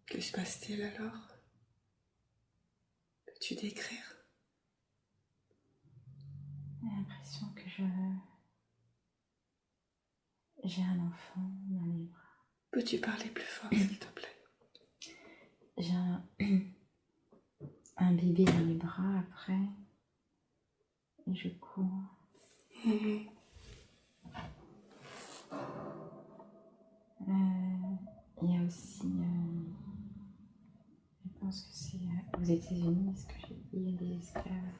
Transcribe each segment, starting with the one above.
Que se passe-t-il alors? Peux-tu décrire? J'ai l'impression que j'ai un enfant dans les bras. Peux-tu parler plus fort, s'il te plaît? J'ai un bébé dans les bras après, et je cours. Il y a aussi, je pense que c'est aux États-Unis, ce que j'ai dit, il y a des esclaves.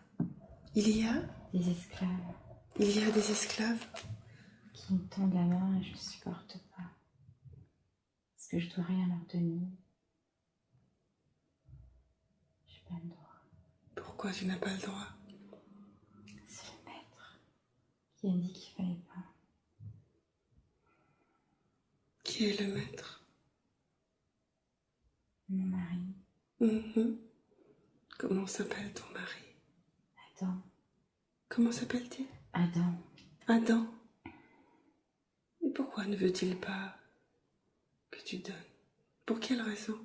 Il y a? Des esclaves. Il y a des esclaves? Qui me tendent la main et je ne supporte pas. Parce que je dois rien leur donner. Je n'ai pas le droit. Pourquoi tu n'as pas le droit? C'est le maître qui a dit qu'il ne fallait pas. Qui est le maître? Mon mari. Comment s'appelle ton mari? Adam. Comment s'appelle-t-il? Adam. Adam. Et pourquoi ne veut-il pas que tu donnes? Pour quelle raison?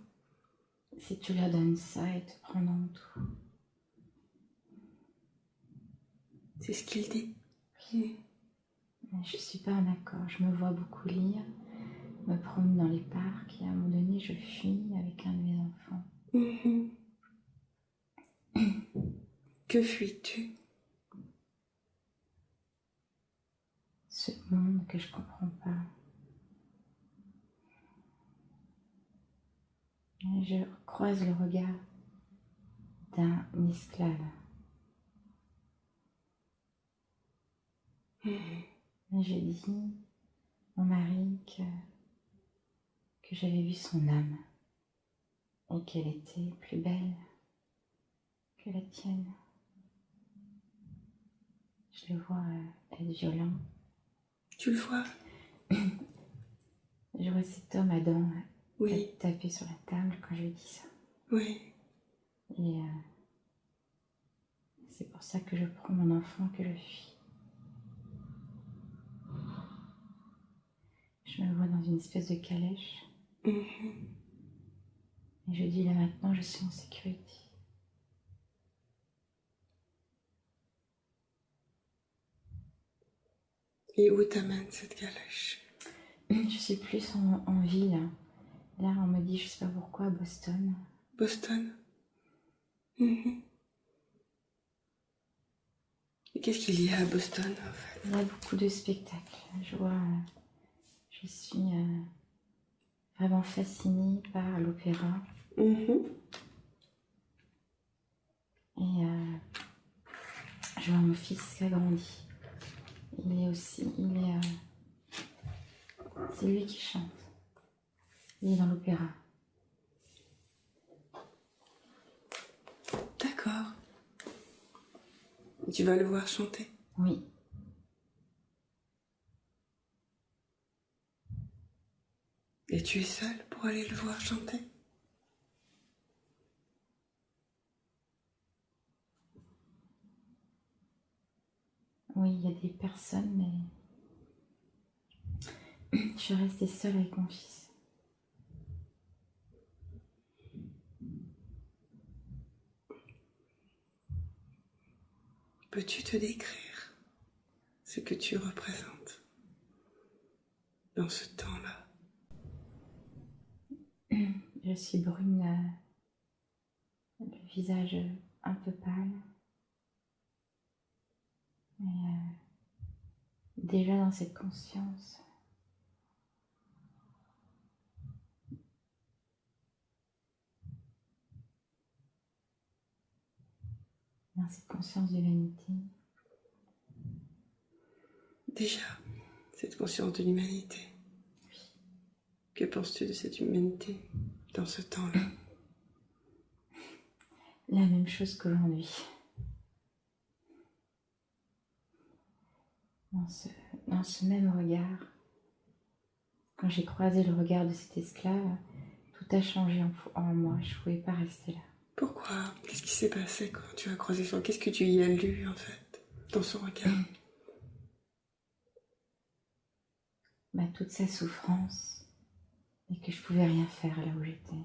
Si tu leur donnes ça, ils te prendront tout. C'est ce qu'il dit. Mais je ne suis pas en accord. Je me vois beaucoup lire, me promener dans les parcs et à un moment donné, je fuis avec un de mes enfants. Que fuis-tu? Ce monde que je comprends pas. Et je croise le regard d'un esclave. Et j'ai dit mon mari que j'avais vu son âme et qu'elle était plus belle que la tienne. Je le vois être violent. Tu le vois? Je vois cet homme Adam Oui. taper sur la table quand je lui dis ça. Oui. Et c'est pour ça que je prends mon enfant, que je fuis. Je me vois dans une espèce de calèche. Et je dis là maintenant, je suis en sécurité. Et où t'amène cette calèche? Je suis plus en ville. Là, on me dit, je sais pas pourquoi, Boston. Boston? Et qu'est-ce qu'il y a à Boston, en fait? Il y a beaucoup de spectacles. Je suis vraiment fascinée par l'opéra. Et je vois mon fils qui a grandi. C'est lui qui chante. Il est dans l'opéra. D'accord. Et tu vas le voir chanter? Oui. Et tu es seule pour aller le voir chanter? Oui, il y a des personnes, mais je suis restée seule avec mon fils. Peux-tu te décrire ce que tu représentes dans ce temps-là? Je suis brune, le visage un peu pâle. Mais déjà dans cette conscience, de vanité. Déjà, cette conscience de l'humanité. Que penses-tu de cette humanité dans ce temps-là? La même chose qu'aujourd'hui. Dans ce même regard, quand j'ai croisé le regard de cet esclave, tout a changé en moi. Je ne pouvais pas rester là. Pourquoi? Qu'est-ce qui s'est passé quand tu as croisé son... Qu'est-ce que tu y as lu, en fait, dans son regard? toute sa souffrance et que je pouvais rien faire là où j'étais.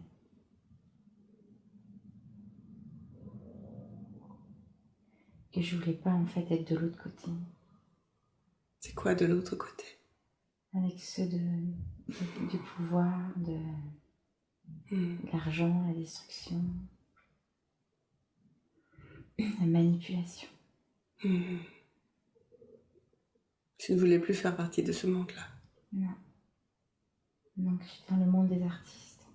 Que je voulais pas en fait être de l'autre côté, C'est quoi de l'autre côté? avec ceux du pouvoir, de l'argent, la destruction, la manipulation. Tu ne voulais plus faire partie de ce monde-là. Non. Donc je suis dans le monde des artistes,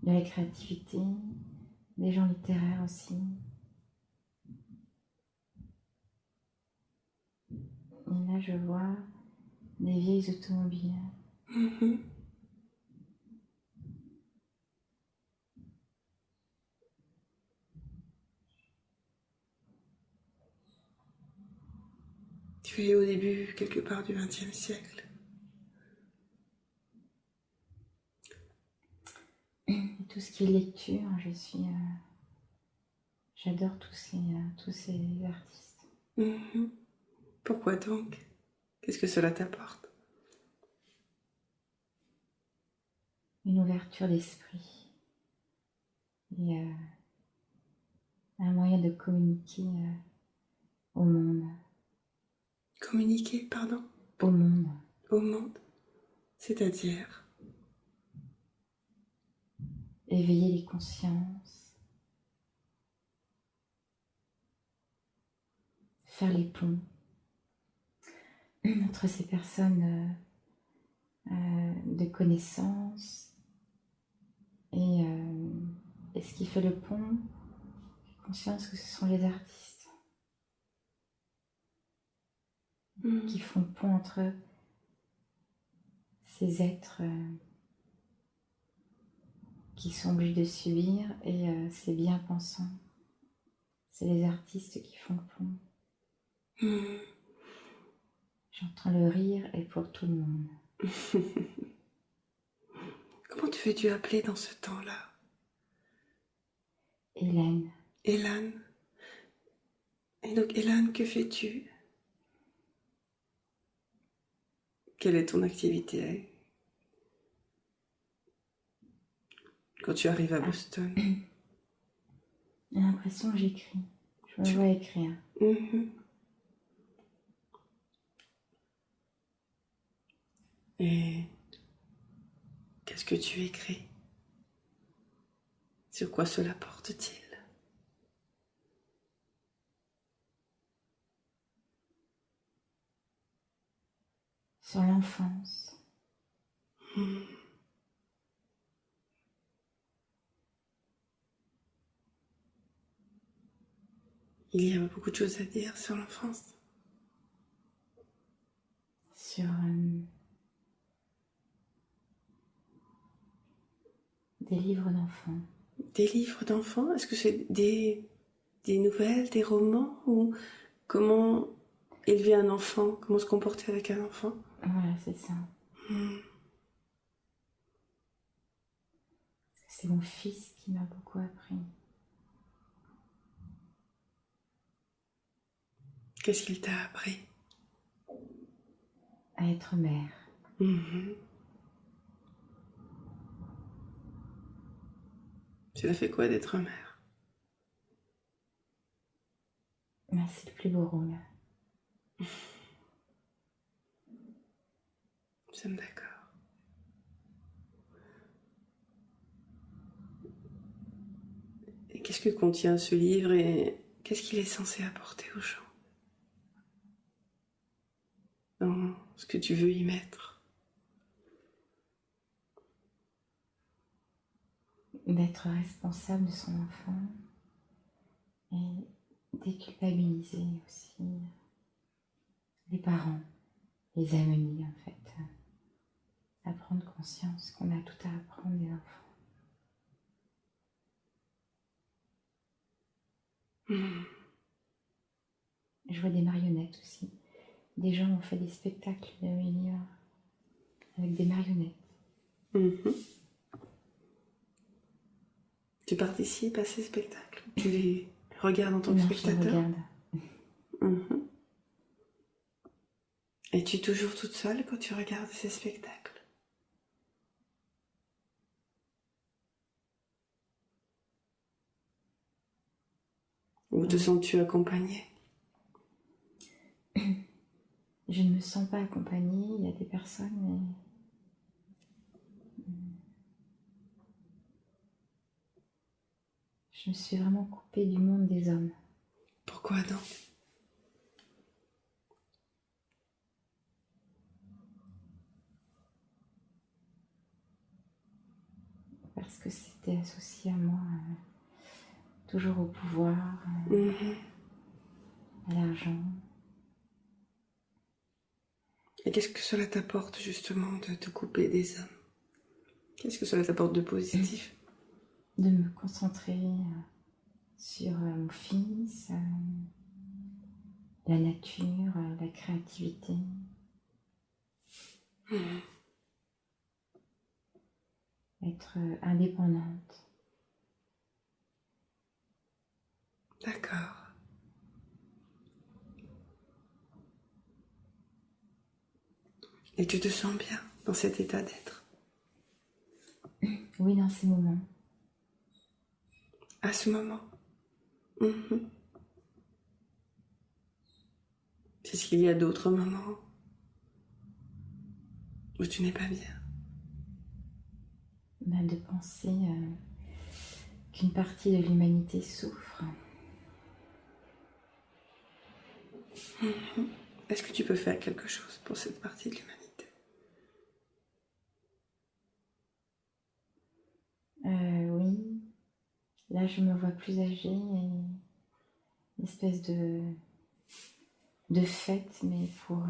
de la créativité, des gens littéraires aussi. Et là je vois des vieilles automobiles. Tu es au début, quelque part, du XXe siècle. Et tout ce qui est lecture, j'adore tous ces artistes. Pourquoi donc? Qu'est-ce que cela t'apporte? Une ouverture d'esprit et un moyen de communiquer au monde. Communiquer, pardon? Au monde. Au monde? C'est-à-dire? Éveiller les consciences. Faire les ponts entre ces personnes de connaissances et ce qui fait le pont, j'ai conscience que ce sont les artistes qui font pont entre ces êtres qui sont obligés de subir et ces bien-pensants. C'est les artistes qui font le pont. J'entends le rire et pour tout le monde. Comment te fais-tu appeler dans ce temps-là? Hélène. Hélène. Et donc, Hélène, que fais-tu? Quelle est ton activité quand tu arrives à Boston? J'ai l'impression que j'écris. Je me vois écrire. Et qu'est-ce que tu écris? Sur quoi cela porte-t-il? Sur l'enfance. Il y a beaucoup de choses à dire sur l'enfance. Sur des livres d'enfants. Des livres d'enfants? Est-ce que c'est des nouvelles, des romans? Ou comment élever un enfant? Comment se comporter avec un enfant? Voilà, c'est ça. C'est mon fils qui m'a beaucoup appris. Qu'est-ce qu'il t'a appris? À être mère. Cela fait quoi d'être mère? C'est le plus beau rôle. Nous sommes d'accord. Et qu'est-ce que contient ce livre et qu'est-ce qu'il est censé apporter aux gens? Dans ce que tu veux y mettre? D'être responsable de son enfant et déculpabiliser aussi les parents, les amener en fait à prendre conscience qu'on a tout à apprendre des enfants. Je vois des marionnettes aussi. Des gens ont fait des spectacles de mes livres avec des marionnettes. Tu participes à ces spectacles? Tu les regardes en tant que Non, spectateur? je regarde. Es-tu toujours toute seule quand tu regardes ces spectacles? Ou te sens-tu accompagnée? Je ne me sens pas accompagnée, il y a des personnes, mais je me suis vraiment coupée du monde des hommes. Pourquoi donc? Parce que c'était associé à moi, toujours au pouvoir, à l'argent. Et qu'est-ce que cela t'apporte justement de te couper des hommes? Qu'est-ce que cela t'apporte de positif? De me concentrer sur mon fils, la nature, la créativité. Être indépendante. D'accord. Et tu te sens bien dans cet état d'être? Oui, dans ces moments. À ce moment? Est-ce qu'il y a d'autres moments où tu n'es pas bien? De penser qu'une partie de l'humanité souffre. Est-ce que tu peux faire quelque chose pour cette partie de l'humanité? Oui, là je me vois plus âgée et une espèce de fête, mais pour...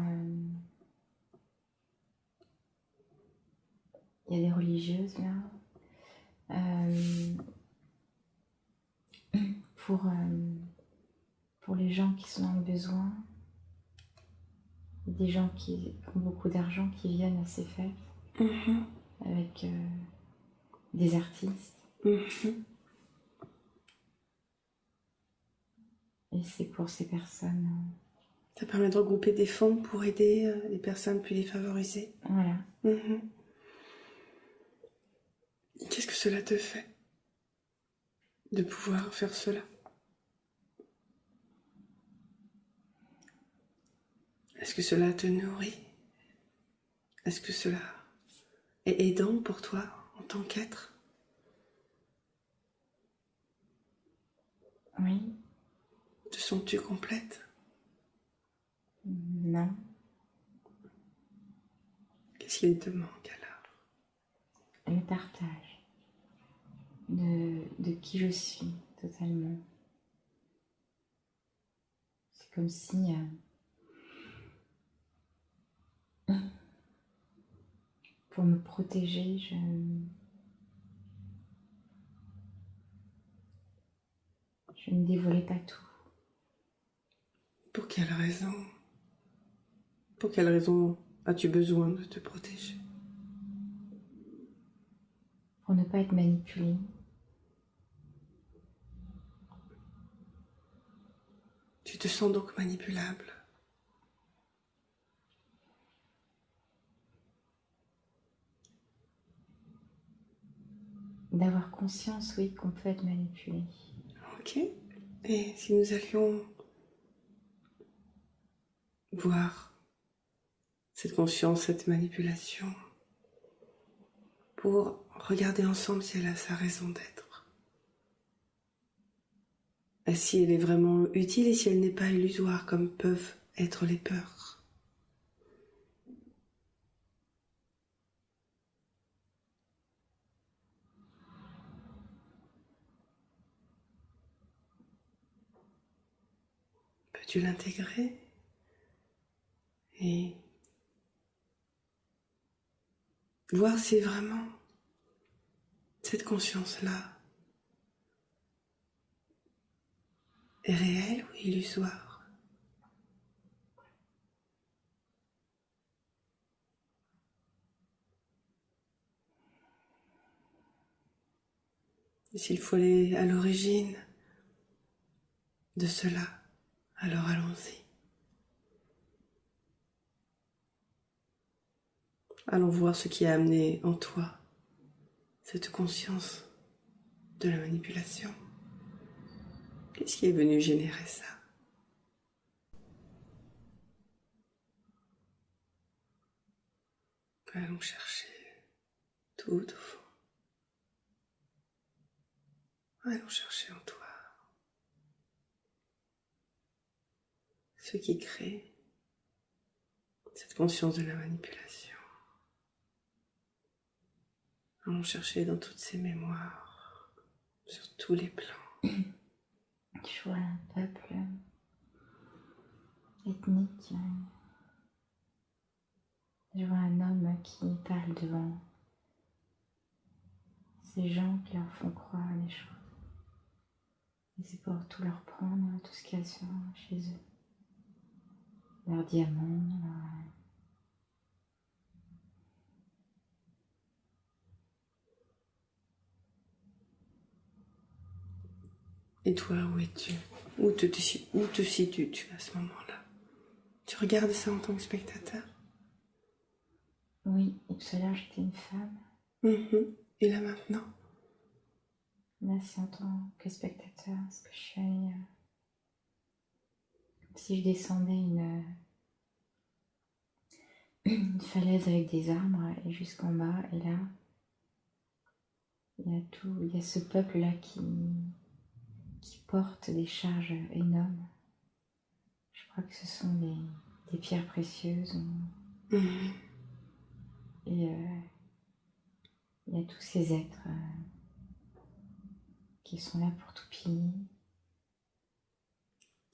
il y a des religieuses là. Pour les gens qui sont dans le besoin, des gens qui ont beaucoup d'argent qui viennent à ces fêtes avec des artistes. Et c'est pour ces personnes. Ça permet de regrouper des fonds pour aider les personnes plus défavorisées. Voilà. Qu'est-ce que cela te fait de pouvoir faire cela? Est-ce que cela te nourrit? Est-ce que cela est aidant pour toi en tant qu'être? Oui. Te sens-tu complète? Non. Qu'est-ce qu'il te manque alors? Le partage de qui je suis totalement. C'est comme si pour me protéger, je ne dévoilais pas tout. Pour quelle raison? Pour quelle raison as-tu besoin de te protéger? Pour ne pas être manipulée. Tu te sens donc manipulable? D'avoir conscience, oui, qu'on peut être manipulé. Ok. Et si nous allions voir cette conscience, cette manipulation, pour regarder ensemble si elle a sa raison d'être. Et si elle est vraiment utile et si elle n'est pas illusoire comme peuvent être les peurs. Peux-tu l'intégrer et voir si vraiment cette conscience-là est réelle ou illusoire? Et s'il faut aller à l'origine de cela, alors allons-y. Allons voir ce qui a amené en toi cette conscience de la manipulation. Qu'est-ce qui est venu générer ça? Allons chercher tout au fond. Allons chercher en toi ce qui crée cette conscience de la manipulation. Allons chercher dans toutes ces mémoires, sur tous les plans. Je vois un peuple ethnique. Je vois un homme qui parle devant ces gens qui leur font croire des choses. Et c'est pour tout leur prendre, tout ce qu'il y a chez eux. Leurs diamants, Et toi, où es-tu? Où te situes-tu à ce moment-là? Tu regardes ça en tant que spectateur? Oui, et tout à l'heure j'étais une femme. Et là maintenant? Là c'est en tant que spectateur, parce que je suis allée... comme si je descendais une falaise avec des arbres et jusqu'en bas, et là, il y a ce peuple-là qui porte des charges énormes. Je crois que ce sont des pierres précieuses. Et il y a tous ces êtres qui sont là pour tout piller.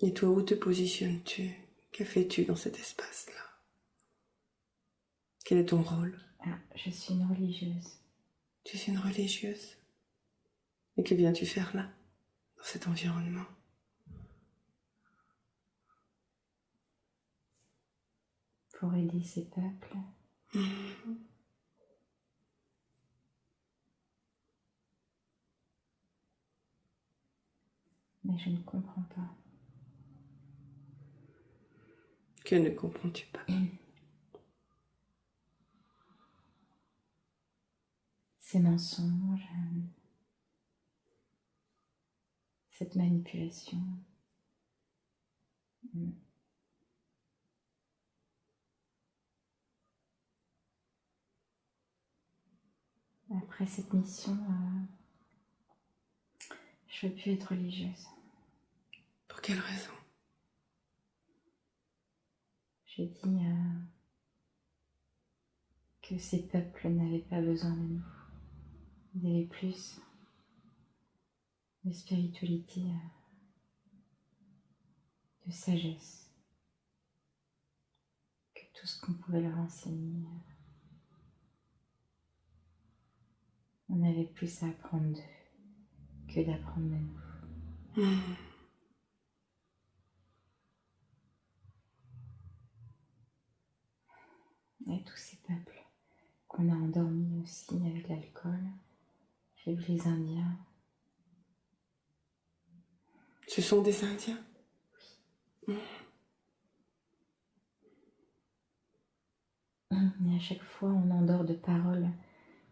Et toi, où te positionnes-tu? Que fais-tu dans cet espace-là? Quel est ton rôle? Ah, je suis une religieuse. Tu es une religieuse. Et que viens-tu faire là, dans cet environnement? Pour aider ces peuples. Mais je ne comprends pas. Que ne comprends-tu pas? Ces mensonges, cette manipulation. Après cette mission, je ne veux plus être religieuse. Pour quelle raison? J'ai dit que ces peuples n'avaient pas besoin de nous. Ils avaient plus de spiritualité, de sagesse, que tout ce qu'on pouvait leur enseigner. On avait plus à apprendre d'eux que d'apprendre de nous. Et tous ces peuples qu'on a endormis aussi avec l'alcool. J'ai vu les Indiens. Ce sont des Indiens? Et à chaque fois, on endort de paroles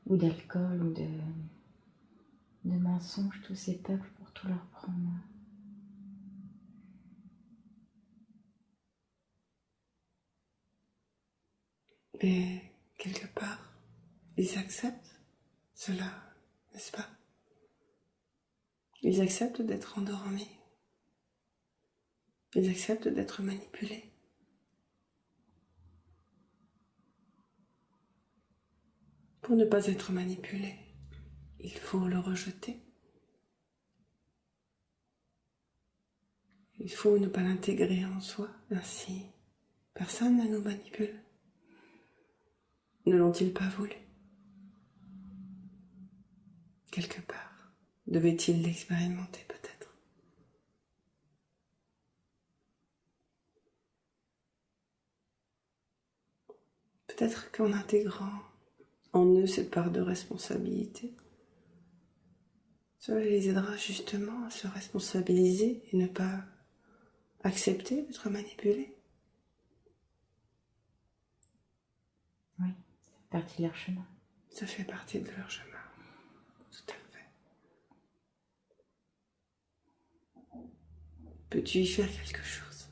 ou d'alcool ou de mensonges tous ces peuples pour tout leur prendre. Mais quelque part, ils acceptent cela, n'est-ce pas? Ils acceptent d'être endormis. Ils acceptent d'être manipulés. Pour ne pas être manipulé, il faut le rejeter. Il faut ne pas l'intégrer en soi, ainsi personne ne nous manipule. Ne l'ont-ils pas voulu? Quelque part, devaient-ils l'expérimenter peut-être? Peut-être qu'en intégrant en eux cette part de responsabilité, cela les aidera justement à se responsabiliser et ne pas accepter d'être manipulés. Oui, partie de leur chemin. Ça fait partie de leur chemin. Tout à fait. Peux-tu y faire quelque chose?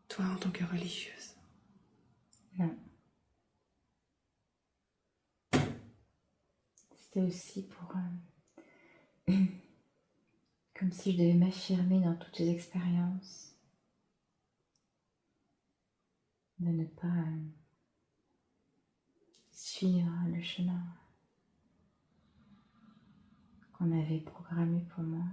Toi, en tant que religieuse. Non. C'était aussi pour... comme si je devais m'affirmer dans toutes ces expériences. De ne pas suivre le chemin qu'on avait programmé pour moi.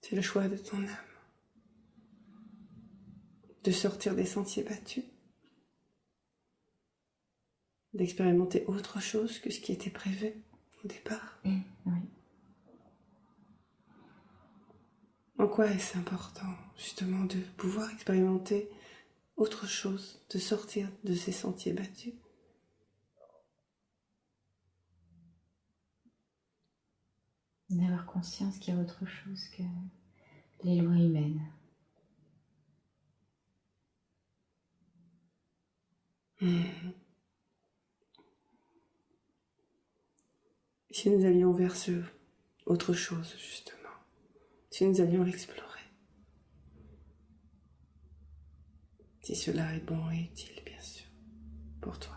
C'est le choix de ton âme. De sortir des sentiers battus. D'expérimenter autre chose que ce qui était prévu au départ. Oui. En quoi est-ce important, justement, de pouvoir expérimenter autre chose, de sortir de ces sentiers battus? D'avoir conscience qu'il y a autre chose que les lois humaines. Si nous allions vers ce autre chose, justement, si nous allions l'explorer, si cela est bon et utile, bien sûr, pour toi.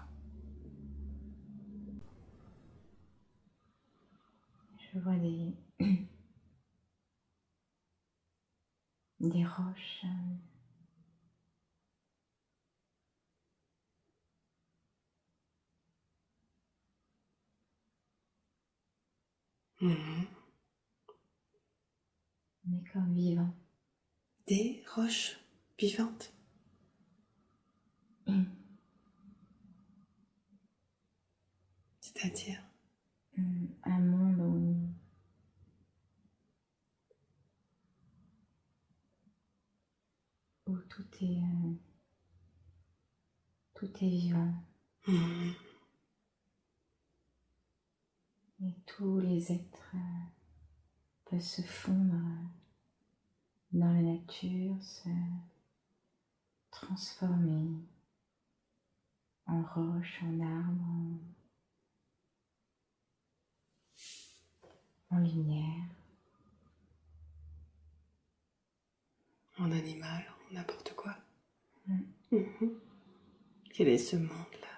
Je vois des roches mais comme vivants. Des roches vivantes. C'est-à-dire Un monde où tout est vivant. Et tous les êtres peuvent se fondre dans la nature, se transformer en roche, en arbre, en lumière. en animal, en n'importe quoi. Quel est ce monde-là?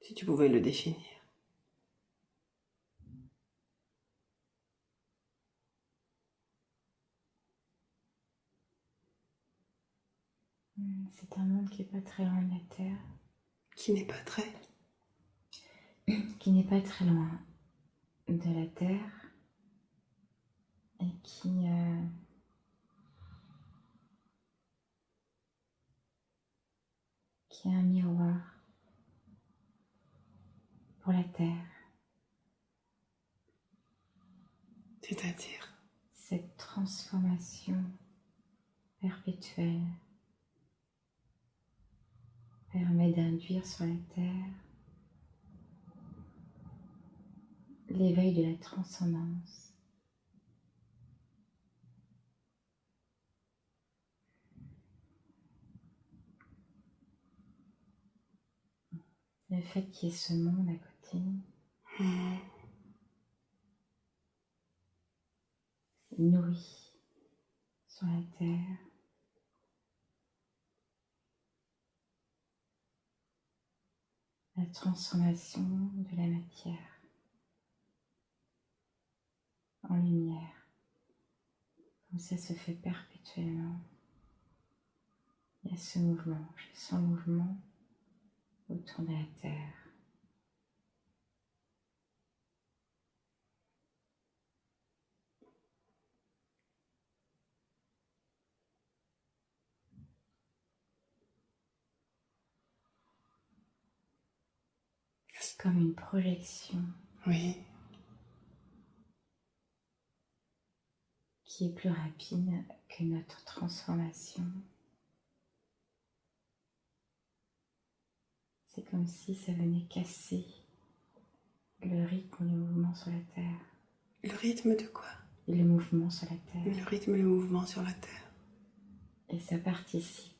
Si tu pouvais le définir. C'est un monde qui n'est pas très loin de la Terre. Qui n'est pas très. Qui n'est pas très loin de la Terre et qui est un miroir pour la Terre. C'est-à-dire Cette transformation perpétuelle permet d'induire sur la Terre l'éveil de la transcendance. Le fait qu'il y ait ce monde à côté nourrit sur la Terre la transformation de la matière en lumière. Comme ça se fait perpétuellement. Il y a ce mouvement, je sens le mouvement autour de la Terre. C'est comme une projection. Oui. Qui est plus rapide que notre transformation. C'est comme si ça venait casser le rythme, le mouvement sur la Terre. Le rythme de quoi? Et le mouvement sur la Terre. Le rythme et le mouvement sur la Terre. Et ça participe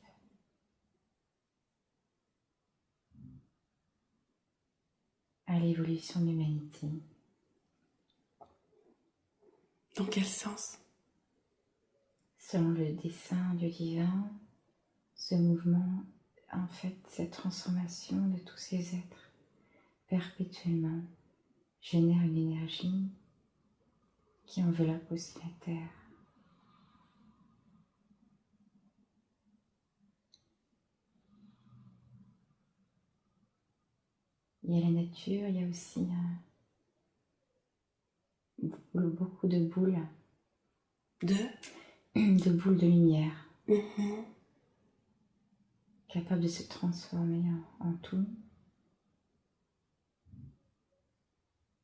à l'évolution de l'humanité. Dans quel sens? Selon le dessein du divin, ce mouvement, en fait, cette transformation de tous ces êtres perpétuellement génère une énergie qui enveloppe aussi la Terre. Il y a la nature, il y a aussi beaucoup de boules, de boules de lumière, capables de se transformer en tout.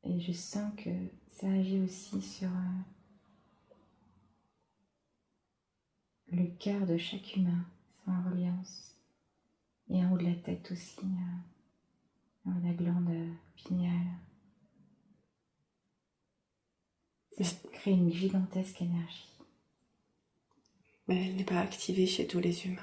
Et je sens que ça agit aussi sur le cœur de chaque humain, c'est en reliance. Et en haut de la tête aussi, la glande pinéale. Ça crée une gigantesque énergie. Mais elle n'est pas activée chez tous les humains.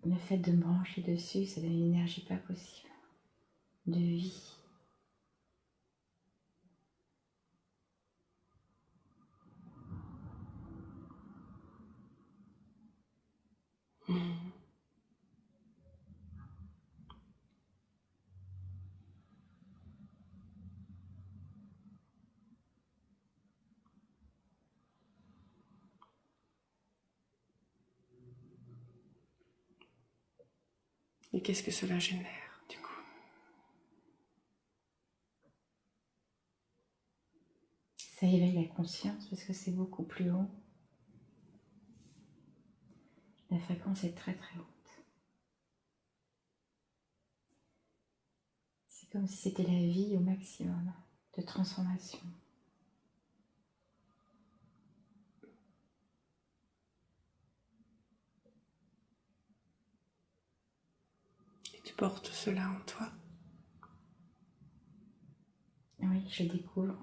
Le fait de me brancher dessus, ça donne une énergie pas possible, de vie. Et qu'est-ce que cela génère, du coup? Ça éveille la conscience parce que c'est beaucoup plus haut. La fréquence est très très haute. C'est comme si c'était la vie au maximum de transformation. Et tu portes cela en toi? Oui, je découvre.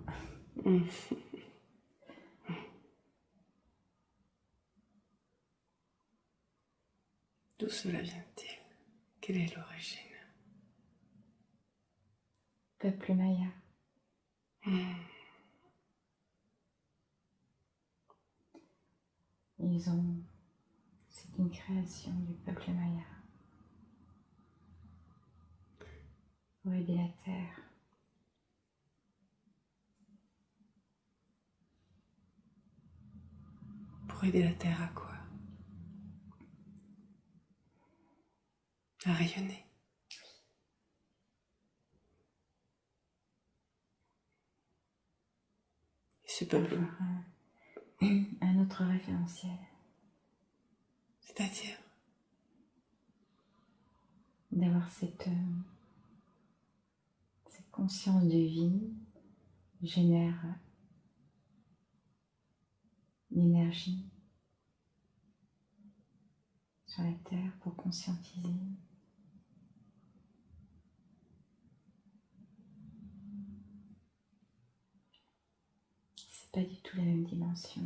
D'où cela vient-il? Quelle est l'origine? Peuple Maya. C'est une création du peuple Maya pour aider la terre. Pour aider la terre à quoi? À rayonner. Et ce peuple, Un autre référentiel. c'est-à-dire? D'avoir cette conscience de vie génère une énergie sur la terre pour conscientiser. C'est pas du tout la même dimension.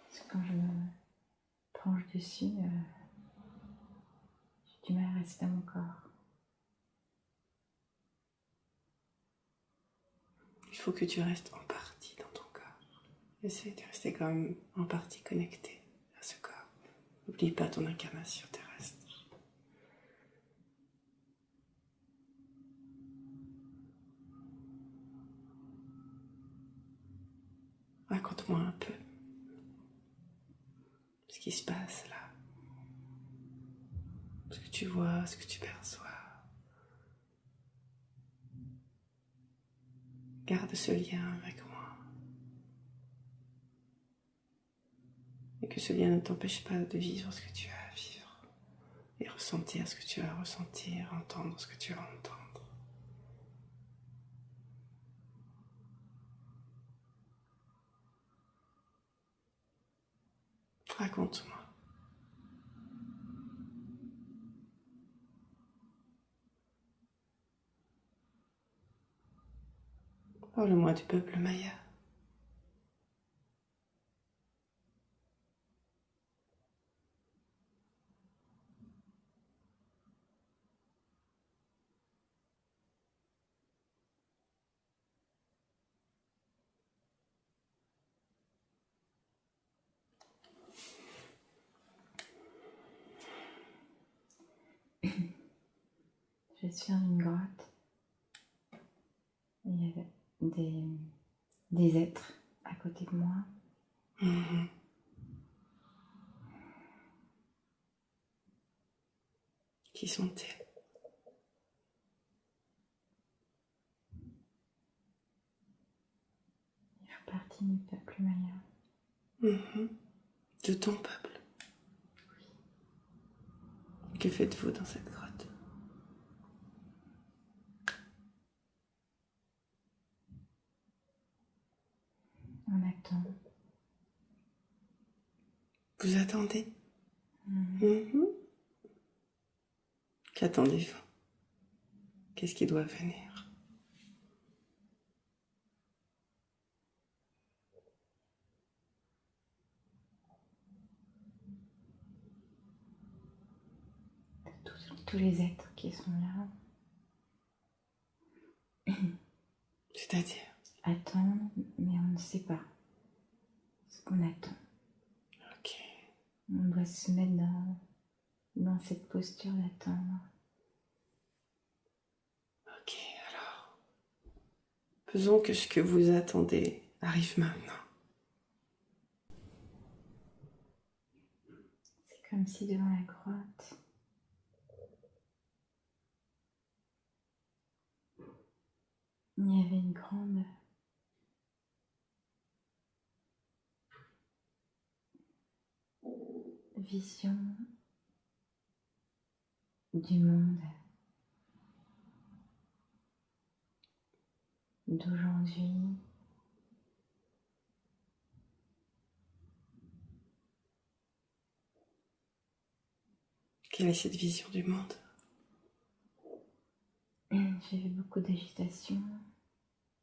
Parce que quand je me penche dessus, j'ai du mal à rester dans mon corps. Il faut que tu restes en partie dans ton corps. Essaie de rester quand même en partie connecté à ce corps. N'oublie pas ton incarnation terrestre. Raconte-moi un peu ce qui se passe là. Ce que tu vois, ce que tu perçois. Garde ce lien avec moi. Et que ce lien ne t'empêche pas de vivre ce que tu as à vivre. Et ressentir ce que tu as à ressentir, entendre ce que tu as à entendre. Raconte-moi. Parle-moi du peuple maya. Je suis dans une grotte. Il y avait des êtres à côté de moi. Mhm. Qui sont-ils? Ils font partie du peuple maya. Mhm. De ton peuple. Que faites-vous dans cette grotte? On attend. Vous attendez? Mhm. Qu'attendez-vous? Qu'est-ce qui doit venir? Tous les êtres qui sont là C'est-à-dire? attendent, mais on ne sait pas ce qu'on attend. Ok. On doit se mettre dans cette posture d'attendre. Ok, alors. Faisons que ce que vous attendez arrive maintenant. C'est comme si devant la grotte, il y avait une grande vision du monde d'aujourd'hui. Quelle est cette vision du monde? J'ai vu beaucoup d'agitation.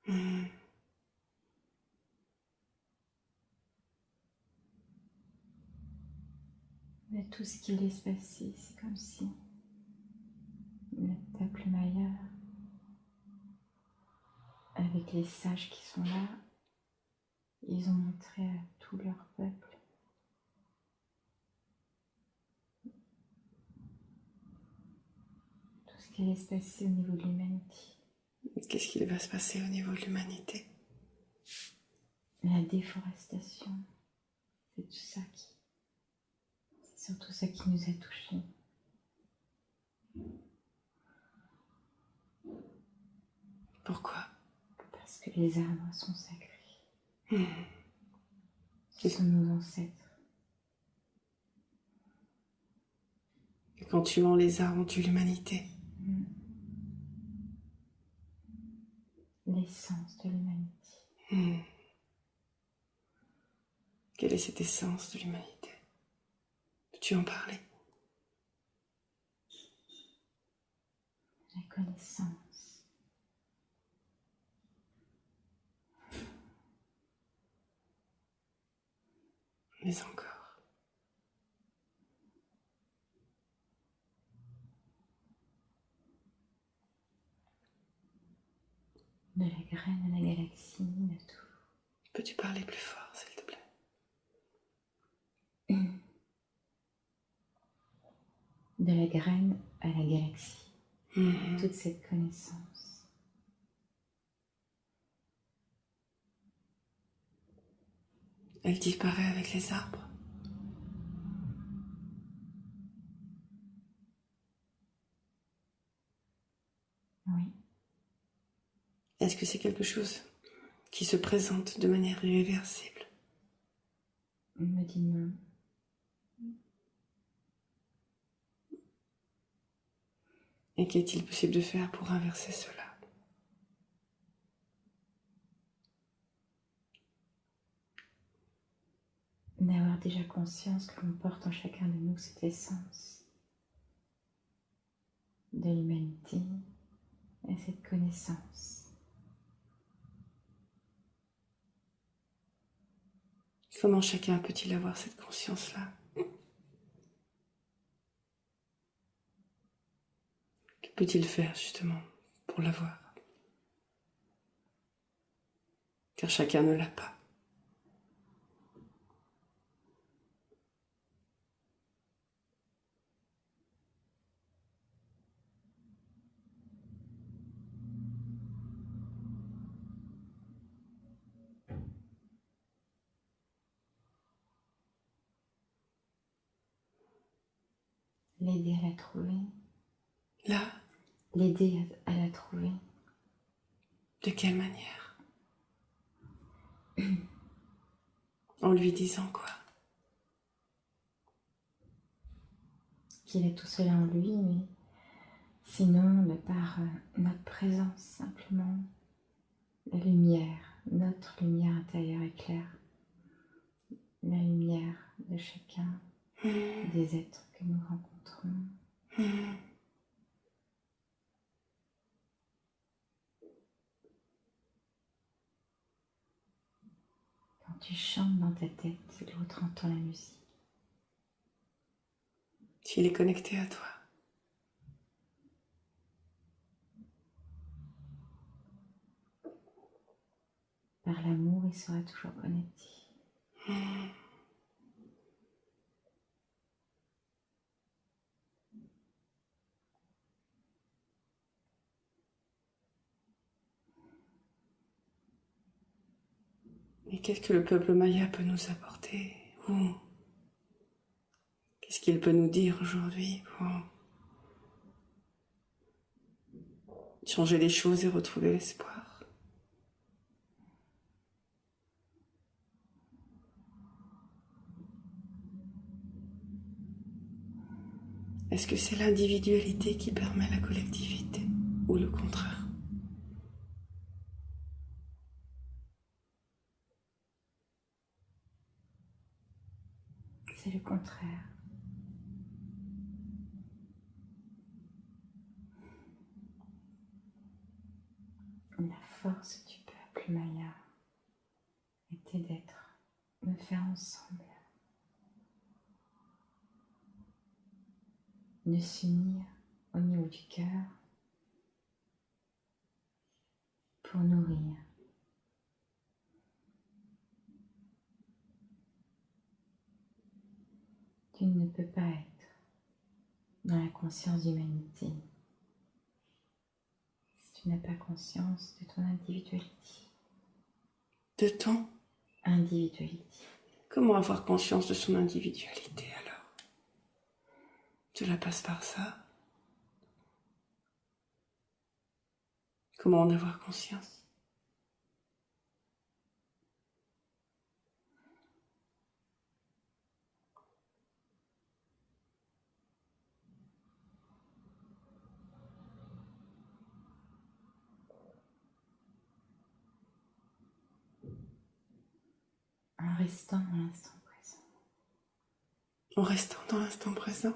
Mhm. De tout ce qui allait se passer, c'est comme si le peuple maya, avec les sages qui sont là, ils ont montré à tout leur peuple tout ce qui allait se passer au niveau de l'humanité. Qu'est-ce qui va se passer au niveau de l'humanité? La déforestation, c'est tout ça c'est surtout ça qui nous a touchés. Pourquoi? Parce que les arbres sont sacrés. Mhm. Ce sont nos ancêtres. Et quand tuant les arbres, on tue l'humanité. L'essence de l'humanité. Mhm. Quelle est cette essence de l'humanité? Peux-tu en parler? La connaissance. Mais encore. De la graine à la galaxie, de tout. Peux-tu parler plus fort, s'il te plaît? De la graine à la galaxie. Mhm. Toute cette connaissance. Elle disparaît avec les arbres. Oui. Est-ce que c'est quelque chose qui se présente de manière irréversible? On me dit non. Et qu'est-il possible de faire pour inverser cela? d'avoir déjà conscience que l'on porte en chacun de nous cette essence de l'humanité et cette connaissance. Comment chacun peut-il avoir cette conscience-là? Que peut-il faire justement pour l'avoir? Car chacun ne l'a pas. L'aider à la trouver. Là, L'aider à la trouver. de quelle manière? En lui disant quoi? Qu'il a tout cela en lui, mais sinon, de par notre présence, simplement, la lumière, notre lumière intérieure éclaire la lumière de chacun des êtres que nous rencontrons. Quand tu chantes dans ta tête, l'autre entend la musique. S'il est connecté à toi. Par l'amour, il sera toujours connecté. Et qu'est-ce que le peuple maya peut nous apporter? Qu'est-ce qu'il peut nous dire aujourd'hui pour changer les choses et retrouver l'espoir? Est-ce que c'est l'individualité qui permet la collectivité ou le contraire? C'est le contraire. La force du peuple maya était d'être, de faire ensemble, de s'unir au niveau du cœur pour nourrir. Tu ne peux pas être dans la conscience d'humanité si tu n'as pas conscience de ton individualité. De ton? Individualité. Comment avoir conscience de son individualité alors? Cela passe par ça. Comment en avoir conscience? En restant dans l'instant présent. En restant dans l'instant présent?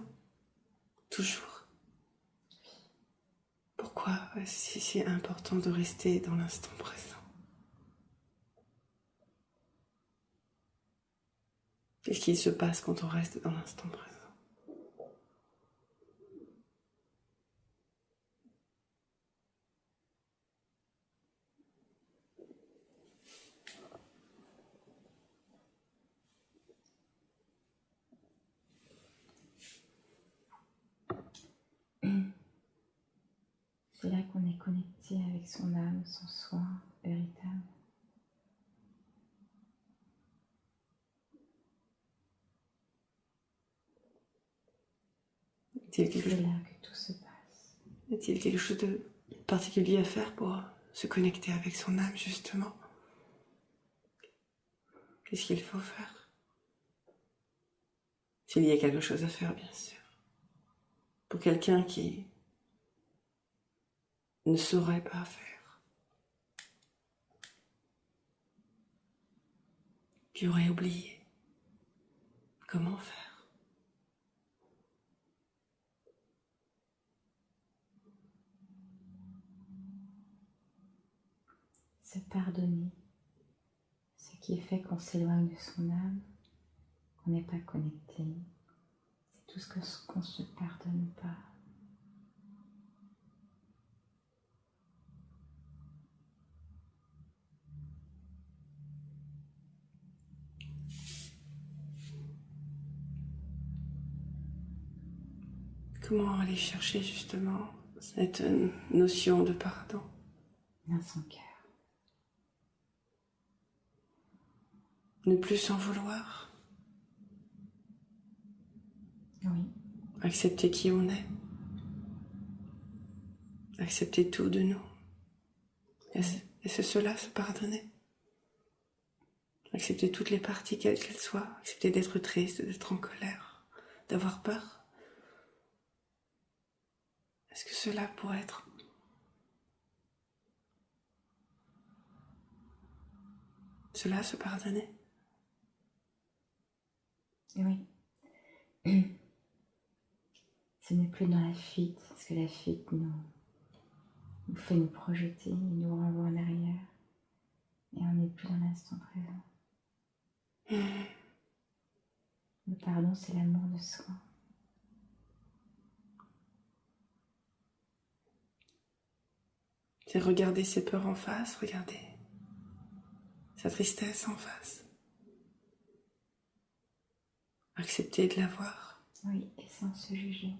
Toujours. Pourquoi c'est si important de rester dans l'instant présent? Qu'est-ce qui se passe quand on reste dans l'instant présent? C'est là qu'on est connecté avec son âme, son soi véritable. C'est là que tout se passe. Y a-t-il quelque chose de particulier à faire pour se connecter avec son âme, justement? Qu'est-ce qu'il faut faire? S'il y a quelque chose à faire, bien sûr. Pour quelqu'un qui ne saurait pas faire, qui aurait oublié, Comment faire? Se pardonner ce qui fait qu'on s'éloigne de son âme, qu'on n'est pas connecté. C'est tout ce qu'on ne se pardonne pas. Comment aller chercher justement cette notion de pardon Dans son cœur. Ne plus s'en vouloir. Oui. Accepter qui on est. Accepter tout de nous. Et c'est cela, se pardonner. Accepter toutes les parties, quelles qu'elles soient. Accepter d'être triste, d'être en colère, d'avoir peur. Est-ce que cela pourrait être cela, se pardonner? Oui. Ce n'est plus dans la fuite, parce que la fuite nous fait nous projeter, nous renvoie en arrière. Et on n'est plus dans l'instant présent. Le pardon, c'est l'amour de soi. C'est regarder ses peurs en face, regarder sa tristesse en face. Accepter de la voir. Oui, et sans se juger.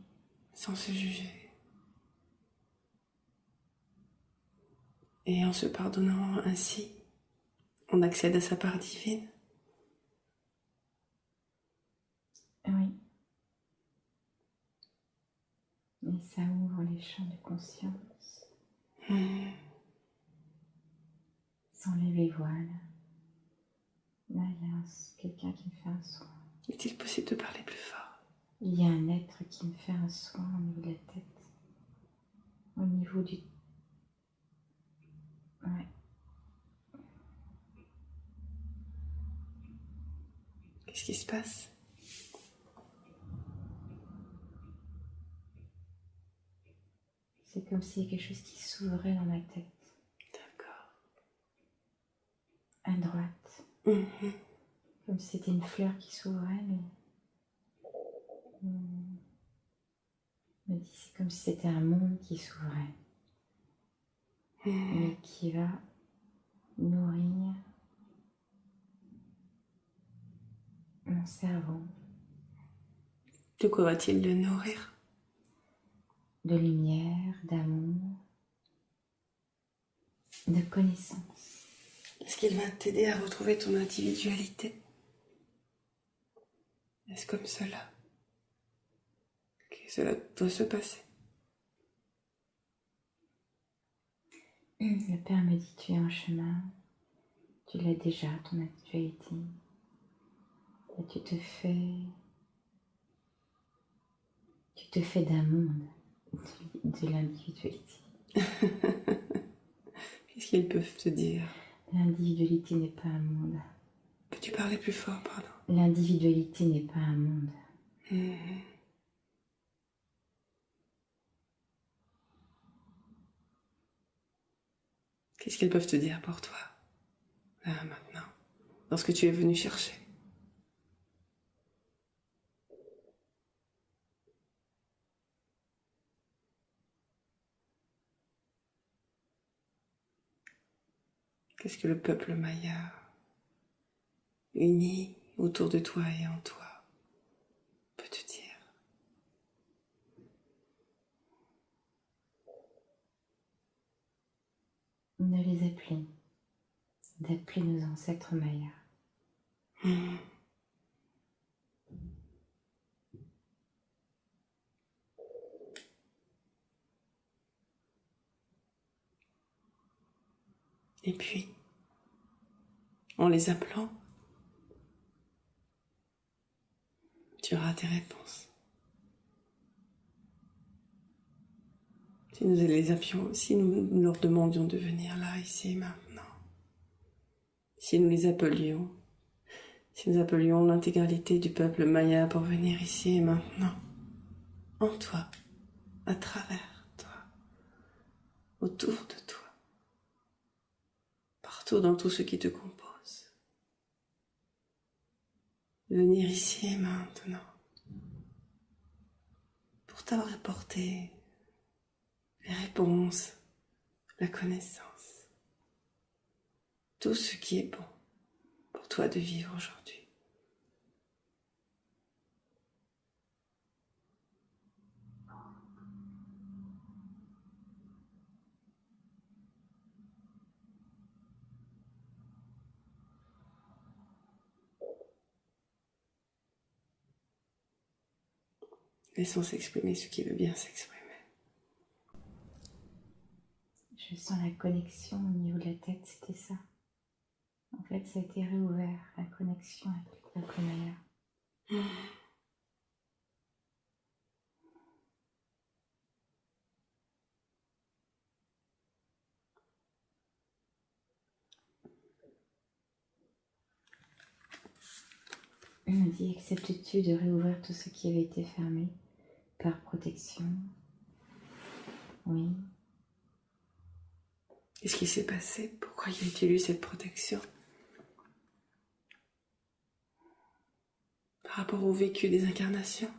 Sans se juger. Et en se pardonnant ainsi, on accède à sa part divine. Oui. Et ça ouvre les champs de conscience. Sans lever voile. Là, il y a quelqu'un qui me fait un soin. Est-il possible de parler plus fort? Il y a un être qui me fait un soin au niveau de la tête. Au niveau du... Ouais. Qu'est-ce qui se passe? C'est comme s'il y avait quelque chose qui s'ouvrait dans ma tête. D'accord. À droite. Comme si c'était une fleur qui s'ouvrait, mais... me dit c'est comme si c'était un monde qui s'ouvrait. Mais qui va nourrir mon cerveau. De quoi va-t-il le nourrir? De lumière, d'amour, de connaissance. Est-ce qu'il va t'aider à retrouver ton individualité? Est-ce comme cela que cela doit se passer? Le Père me dit, tu es en chemin, tu l'as déjà, ton individualité. Et tu te fais d'un monde, de l'individualité. Qu'est-ce qu'ils peuvent te dire? L'individualité n'est pas un monde. Peux-tu parler plus fort, pardon? L'individualité n'est pas un monde. Qu'est-ce qu'ils peuvent te dire pour toi, là, maintenant, dans ce que tu es venu chercher? Qu'est-ce que le peuple maya uni autour de toi et en toi peut te dire? De les appeler, d'appeler nos ancêtres mayas. Et puis, en les appelant, tu auras tes réponses. Si nous leur demandions de venir là, ici, maintenant, si nous les appelions, Si nous appelions l'intégralité du peuple maya pour venir ici et maintenant, en toi, à travers toi, autour de toi, partout dans tout ce qui te compose. Venir ici et maintenant, pour t'avoir apporté les réponses, la connaissance, tout ce qui est bon pour toi de vivre aujourd'hui. Laissons s'exprimer ce qui veut bien s'exprimer. Je sens la connexion au niveau de la tête, c'était ça. En fait, ça a été réouvert, la connexion avec le peuple maya. On me dit, acceptes-tu de réouvrir tout ce qui avait été fermé par protection? Oui. Qu'est-ce qui s'est passé? Pourquoi y a-t-il eu cette protection? Par rapport au vécu des incarnations?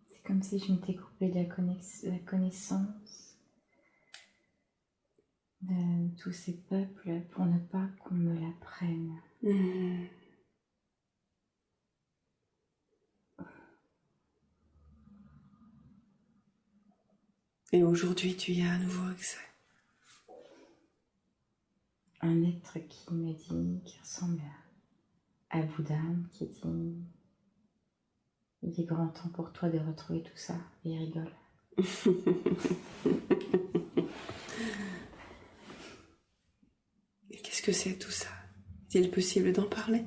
C'est comme si je m'étais coupée de la connaissance de tous ces peuples pour ne pas qu'on me la prenne. Et aujourd'hui, tu y as à nouveau accès. Un être qui me dit, qui ressemble à Bouddha, qui dit, il est grand temps pour toi de retrouver tout ça. Et il rigole. Et qu'est-ce que c'est tout ça? Est-il possible d'en parler?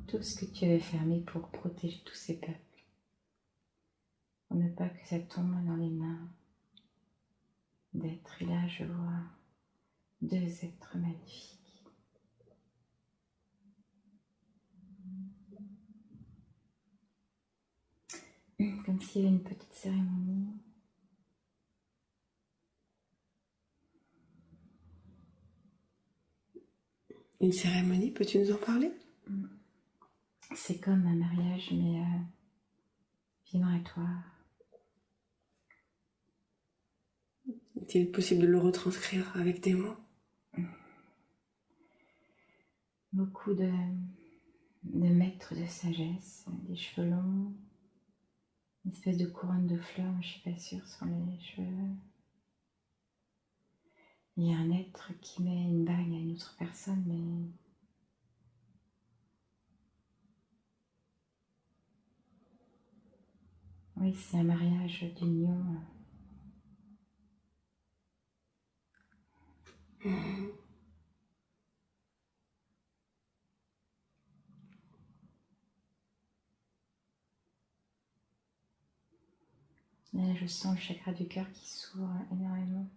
Tout ce que tu avais fermé pour protéger tous ces peuples. Pour ne pas que ça tombe dans les mains d'êtres. Et là, je vois 2 êtres magnifiques. Comme s'il y avait une petite cérémonie. Une cérémonie, peux-tu nous en parler? C'est comme un mariage, mais vibratoire. Est-il possible de le retranscrire avec des mots? Beaucoup de maîtres de sagesse, des cheveux longs, une espèce de couronne de fleurs, mais je suis pas sûre sur les cheveux. Il y a un être qui met une bague à une autre personne, mais oui, c'est un mariage d'union. Là, je sens le chakra du cœur qui s'ouvre énormément.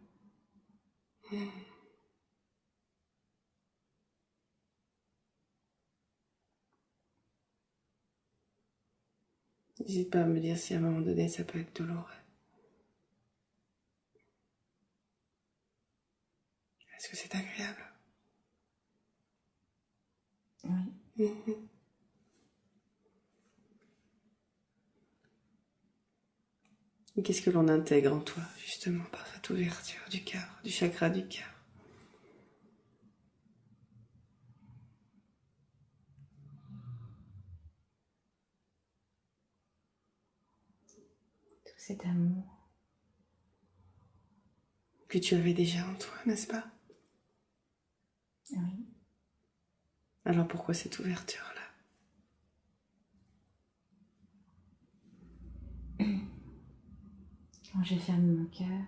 N'hésite pas à me dire si à un moment donné ça peut être douloureux. Est-ce que c'est agréable? Oui. Et qu'est-ce que l'on intègre en toi, justement, par cette ouverture du cœur, du chakra du cœur? Tout cet amour. Que tu avais déjà en toi, n'est-ce pas? Oui. Alors pourquoi cette ouverture-là? Quand j'ai fermé mon cœur,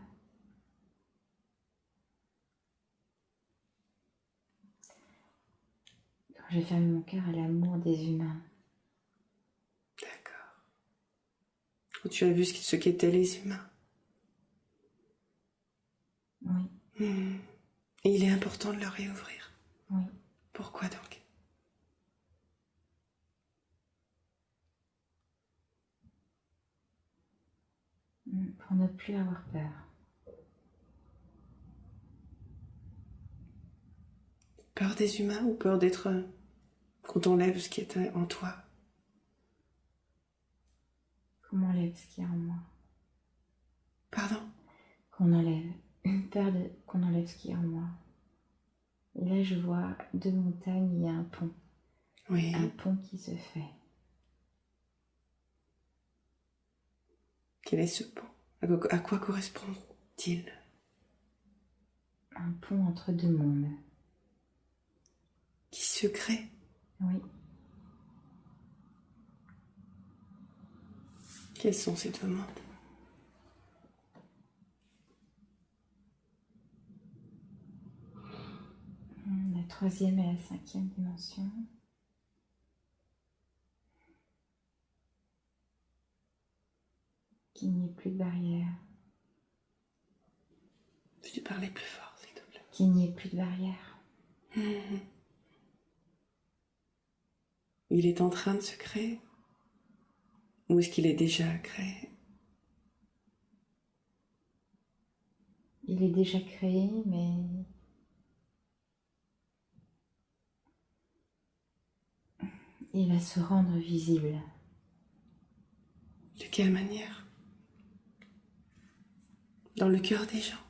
quand j'ai fermé mon cœur à l'amour des humains. D'accord. Quand tu as vu ce qu'étaient les humains. Oui, Et il est important de leur réouvrir. oui. Pourquoi donc? Pour ne plus avoir peur. Peur des humains ou peur d'être... qu'on t'enlève ce qui est en toi? Qu'on m'enlève ce qu'il y a en moi. Pardon? Qu'on enlève. Peur qu'on enlève ce qu'il y a en moi. Et là, je vois 2 montagnes, il y a un pont. Oui. Un pont qui se fait. Quel est ce pont? À quoi correspond-il? Un pont entre 2 mondes. Qui se crée? Oui. Quels sont ces deux mondes? La 3e et la 5e dimension. Qu'il n'y ait plus de barrière. Peux-tu parler plus fort, s'il te plaît? Qu'il n'y ait plus de barrière. Il est en train de se créer? Ou est-ce qu'il est déjà créé? Il est déjà créé, mais il va se rendre visible. De quelle manière? Dans le cœur des gens?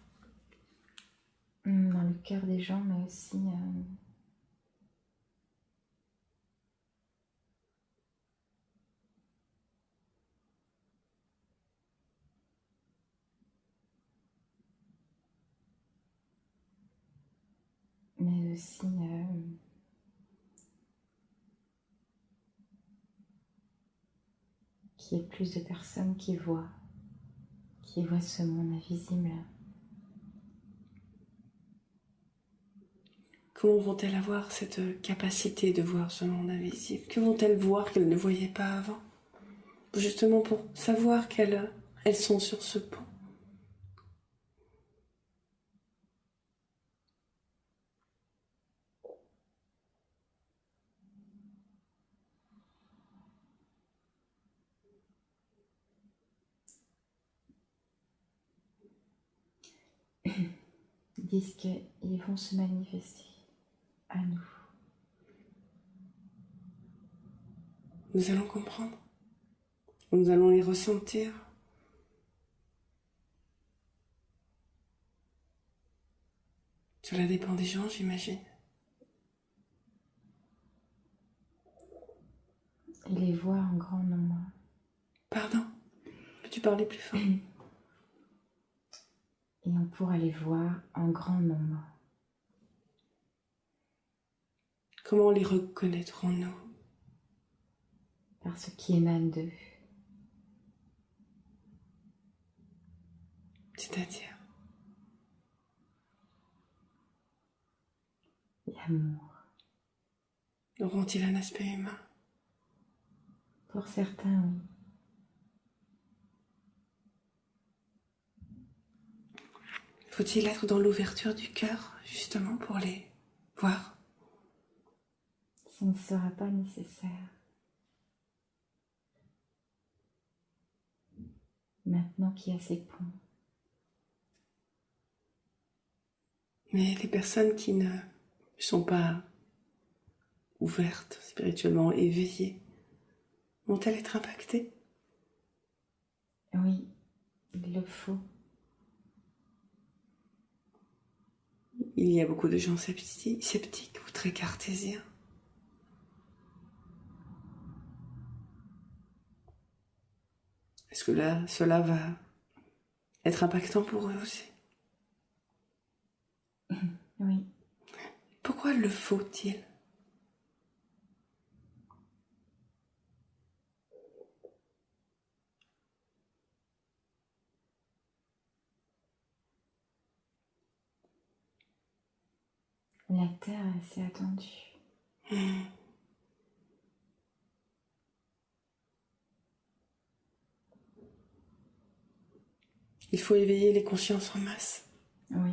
Dans le cœur des gens, mais aussi qu'il y ait plus de personnes qui voient ce monde invisible. Comment vont-elles avoir cette capacité de voir ce monde invisible? Que vont-elles voir qu'elles ne voyaient pas avant? Justement pour savoir qu'elles sont sur ce pont. Ils disent qu'ils vont se manifester à nous. Nous allons comprendre. Nous allons les ressentir. Cela dépend des gens, j'imagine. Et les voir en grand nombre. Pardon? Peux-tu parler plus fort? Et on pourra les voir en grand nombre. Comment les reconnaîtrons-nous? Par ce qui émane d'eux. C'est-à-dire? L'amour. Auront-ils un aspect humain? Pour certains, oui. Faut-il être dans l'ouverture du cœur, justement, pour les voir? Ce ne sera pas nécessaire. Maintenant qu'il y a ces ponts. Mais les personnes qui ne sont pas ouvertes, spirituellement éveillées, vont-elles être impactées? Oui, il le faut. Il y a beaucoup de gens sceptiques ou très cartésiens. Est-ce que là, cela va être impactant pour eux aussi? Oui. Pourquoi le faut-il? La terre est assez attendue. Il faut éveiller les consciences en masse. Oui.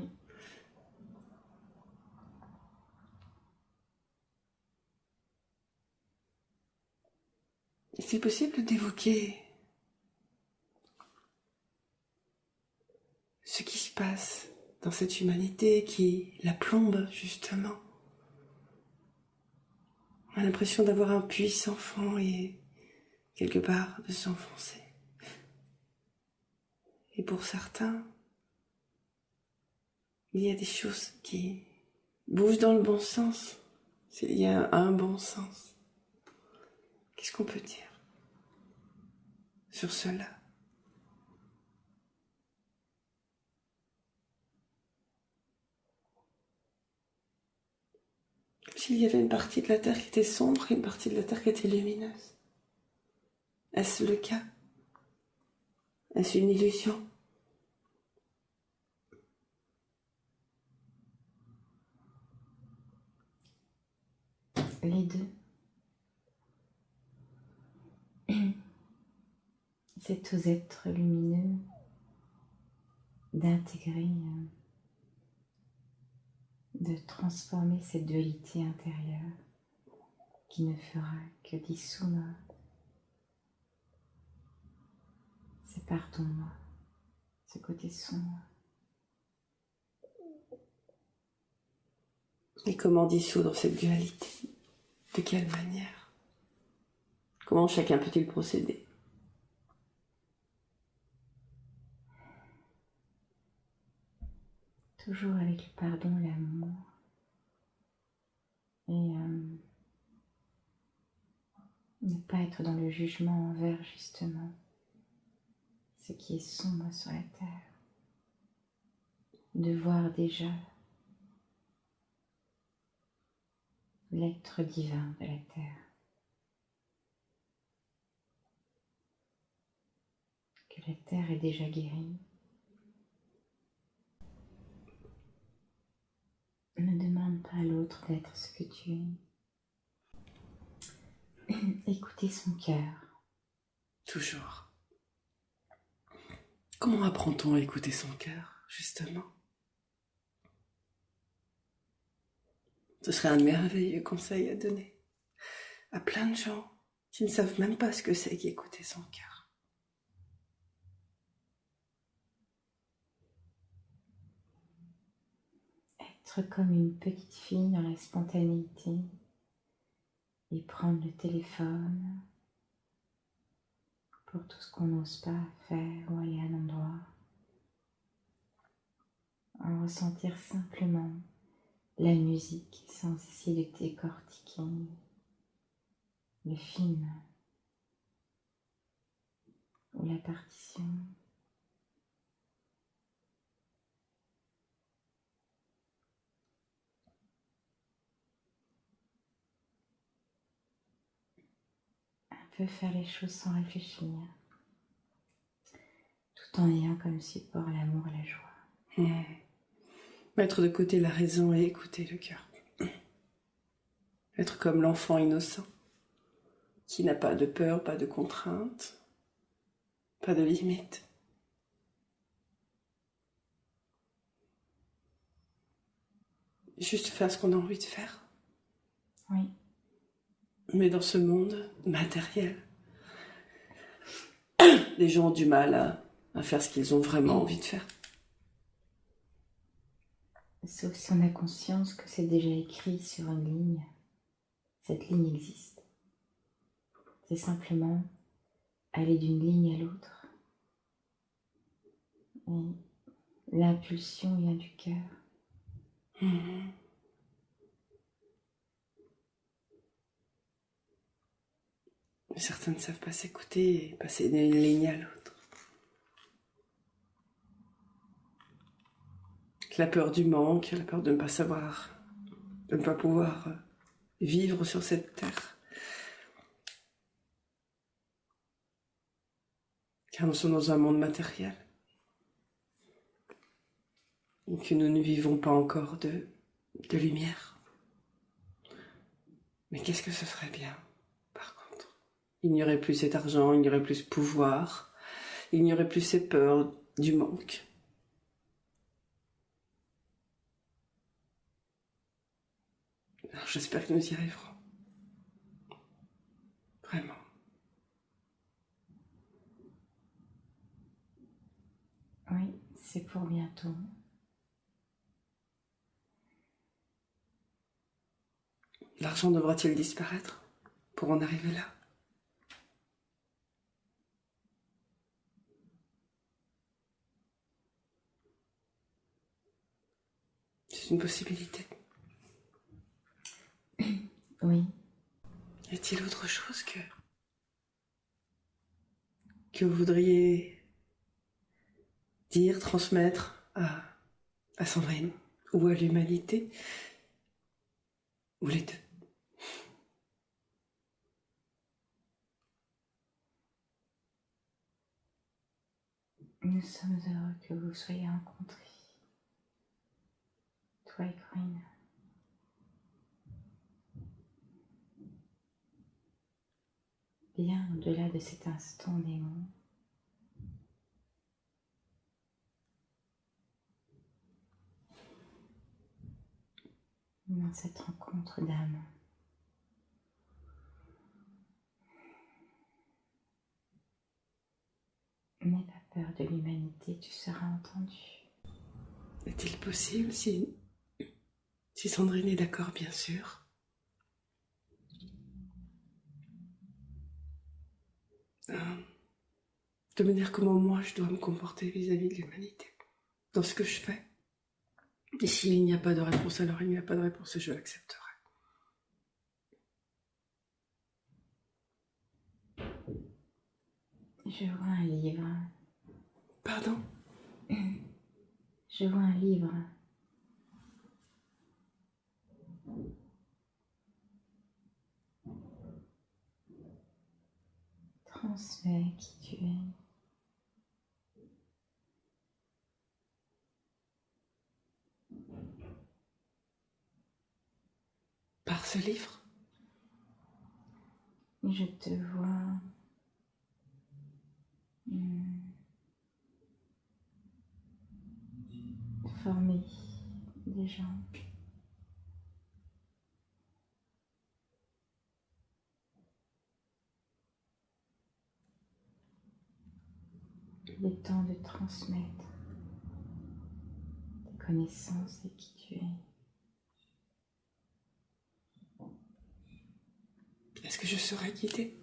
C'est possible d'évoquer ce qui se passe dans cette humanité qui la plombe, justement. On a l'impression d'avoir un puits sans fond et quelque part de s'enfoncer. Et pour certains, il y a des choses qui bougent dans le bon sens, s'il y a un bon sens. Qu'est-ce qu'on peut dire sur cela? Comme s'il y avait une partie de la Terre qui était sombre et une partie de la Terre qui était lumineuse. Est-ce le cas? Est-ce une illusion? Les deux. C'est aux êtres lumineux d'intégrer, de transformer cette dualité intérieure qui ne fera que dissoudre ces parts d'ombre, ce côté sombre. Et comment dissoudre cette dualité? De quelle manière? Comment chacun peut-il procéder? Toujours avec le pardon, l'amour et ne pas être dans le jugement envers justement ce qui est sombre sur la terre. De voir déjà l'être divin de la terre. Que la terre est déjà guérie. Ne demande pas à l'autre d'être ce que tu es. Écoutez son cœur. Toujours. Comment apprend-on à écouter son cœur, justement? Ce serait un merveilleux conseil à donner à plein de gens qui ne savent même pas ce que c'est qu'écouter son cœur. Être comme une petite fille dans la spontanéité et prendre le téléphone pour tout ce qu'on n'ose pas faire ou aller à un endroit. En ressentir simplement la musique sans essayer de décortiquer le film ou la partition. Un peu faire les choses sans réfléchir, tout en ayant comme support l'amour et la joie. Mettre de côté la raison et écouter le cœur. Être comme l'enfant innocent, qui n'a pas de peur, pas de contraintes, pas de limites. Juste faire ce qu'on a envie de faire. Oui. Mais dans ce monde matériel, les gens ont du mal à faire ce qu'ils ont vraiment envie de faire. Sauf si on a conscience que c'est déjà écrit sur une ligne. Cette ligne existe. C'est simplement aller d'une ligne à l'autre. Et l'impulsion vient du cœur. Certains ne savent pas s'écouter et passer d'une ligne à l'autre. La peur du manque, la peur de ne pas savoir, de ne pas pouvoir vivre sur cette terre. Car nous sommes dans un monde matériel. Et que nous ne vivons pas encore de lumière. Mais qu'est-ce que ce serait bien, par contre. Il n'y aurait plus cet argent, il n'y aurait plus ce pouvoir, il n'y aurait plus ces peurs du manque. Alors j'espère que nous y arriverons. Vraiment. Oui, c'est pour bientôt. L'argent devra-t-il disparaître pour en arriver là? C'est une possibilité. Oui, Y a-t-il autre chose que vous voudriez dire, transmettre à Sandrine ou à l'humanité, ou les deux? nous sommes heureux que vous soyez rencontrés, toi et Corinne. Bien au-delà de cet instant d'amour, dans cette rencontre d'âme. N'aie pas peur de l'humanité, tu seras entendu. Est-il possible, si Sandrine est d'accord, bien sûr, de me dire comment moi je dois me comporter vis-à-vis de l'humanité, dans ce que je fais? Et s'il n'y a pas de réponse, alors il n'y a pas de réponse et je l'accepterai. Je vois un livre. Pardon? Je vois un livre. Transmets qui tu es. Par ce livre? Je te vois former des gens. Il est temps de transmettre tes connaissances et qui tu es. Est-ce que je serai guidée?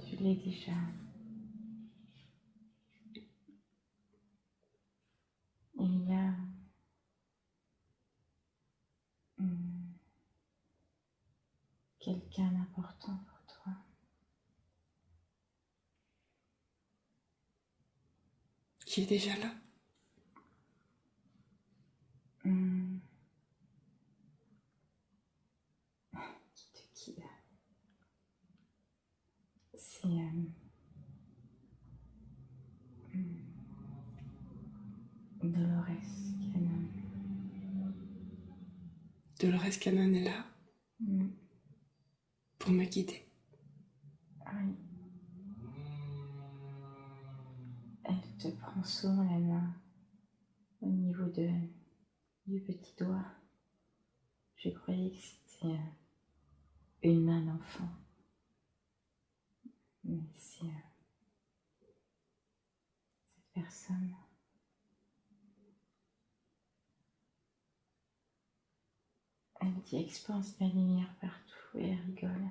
Tu l'es déjà. Il y a quelqu'un d'important pour toi. Qui est déjà là? Qui te guide. C'est Dolores Cannon. Dolores Cannon est là pour me guider. Oui. Elle te prend souvent la main au niveau du petit doigt. Je croyais que c'était une main d'enfant. Mais c'est cette personne. Elle dit expanse la lumière partout et elle rigole.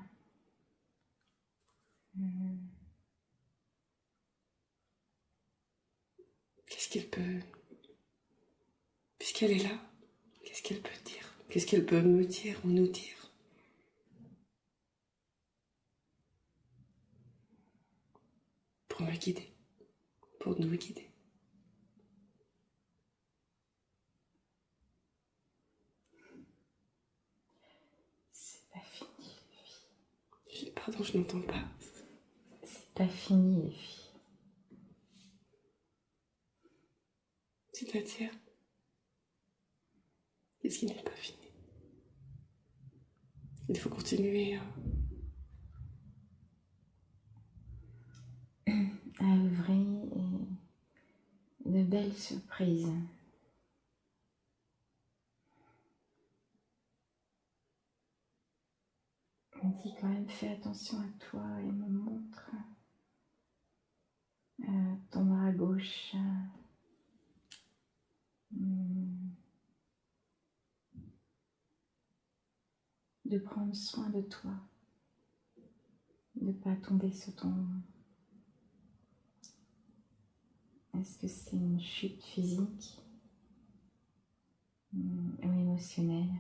Qu'est-ce qu'elle peut... Puisqu'elle est là, qu'est-ce qu'elle peut dire? Qu'est-ce qu'elle peut me dire ou nous dire? Pour me guider, pour nous guider. C'est pas fini, les filles. Pardon, je n'entends pas. C'est pas fini, les filles. C'est-à-dire, qu'est-ce qui n'est pas fini? Il faut continuer à œuvrer et de belles surprises. Dis quand même, fais attention à toi et me montre ton bras gauche. De prendre soin de toi, de ne pas tomber sur ton... Est-ce que c'est une chute physique ou émotionnelle?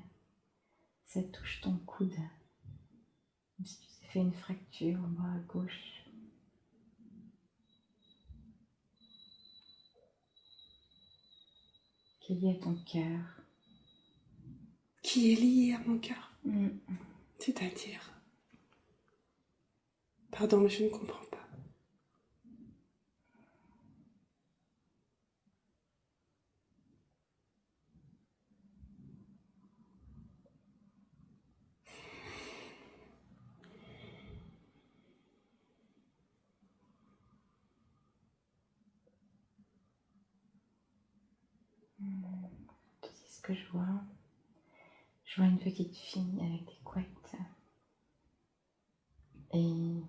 Ça touche ton coude. Comme si tu t'es fait une fracture au bras gauche. Qui est lié à ton cœur. Qui est lié à mon cœur. C'est-à-dire... Pardon, mais je ne comprends pas. Tu sais ce que je vois? Je vois une petite fille avec des couettes et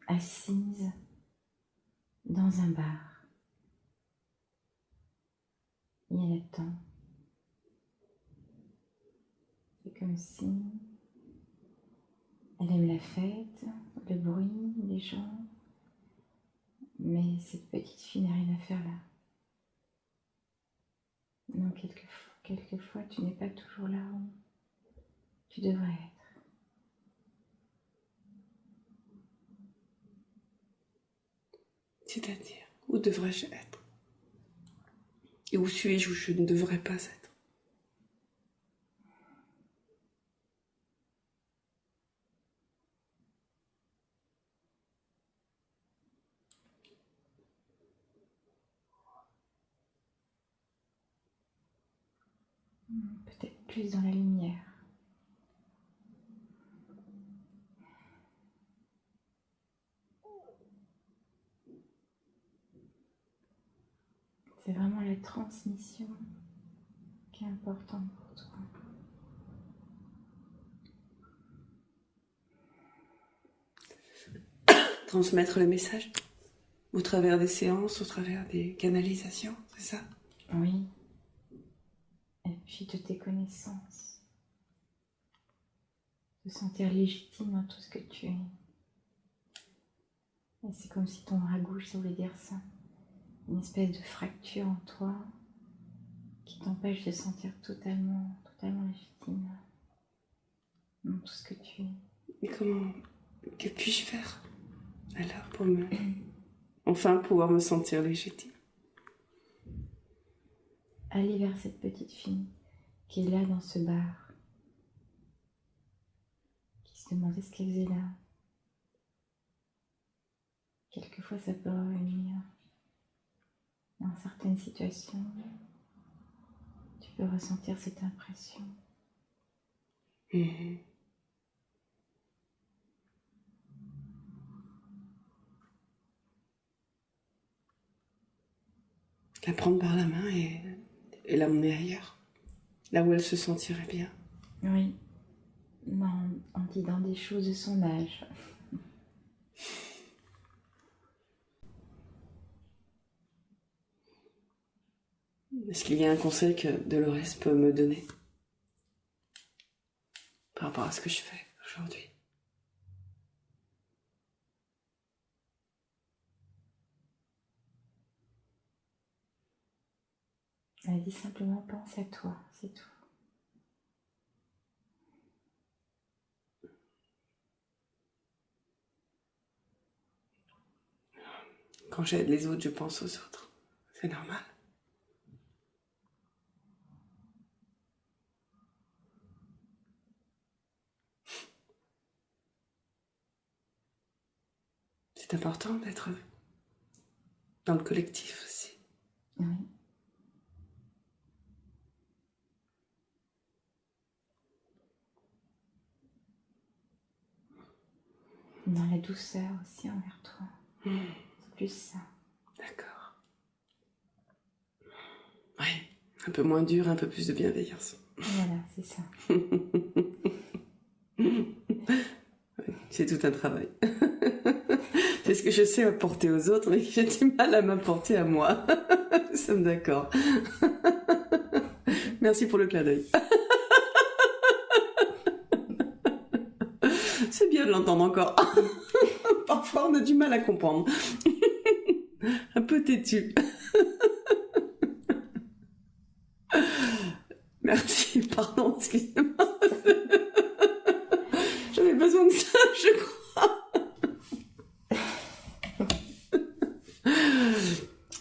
assise dans un bar. Et elle attend. C'est comme si elle aime la fête, le bruit, les gens. Mais cette petite fille n'a rien à faire là. Non, quelquefois, tu n'es pas toujours là où tu devrais être. C'est-à-dire, où devrais-je être? Et où suis-je où je ne devrais pas être? Peut-être plus dans la lumière. C'est vraiment la transmission qui est importante pour toi. Transmettre le message au travers des séances, au travers des canalisations, c'est ça? Oui. Et puis de tes connaissances. Te sentir légitime dans tout ce que tu es. Et c'est comme si ton bras gauche, ça voulait dire ça. Une espèce de fracture en toi qui t'empêche de sentir totalement légitime dans tout ce que tu es. Mais comment... Que puis-je faire alors pour enfin pouvoir me sentir légitime? Aller vers cette petite fille qui est là dans ce bar, qui se demandait ce qu'elle faisait là. Quelquefois, ça peut revenir dans certaines situations. Tu peux ressentir cette impression. La prendre par la main et l'emmener ailleurs, là où elle se sentirait bien. Oui, non, en disant des choses de son âge. Est-ce qu'il y a un conseil que Dolores peut me donner par rapport à ce que je fais aujourd'hui? Elle a dit simplement pense à toi, c'est tout. Quand j'aide les autres, je pense aux autres. C'est normal. C'est important d'être dans le collectif aussi. Oui. dans la douceur aussi envers toi. C'est plus ça. D'accord. Ouais, un peu moins dur, un peu plus de bienveillance. Voilà, c'est ça. Ouais, c'est tout un travail. C'est ce que je sais apporter aux autres, mais que j'ai du mal à m'apporter à moi. Nous sommes d'accord. Merci pour le clin d'œil. C'est bien de l'entendre encore. Parfois, on a du mal à comprendre. Un peu têtu. Merci, pardon, excusez-moi. J'avais besoin de ça, je crois.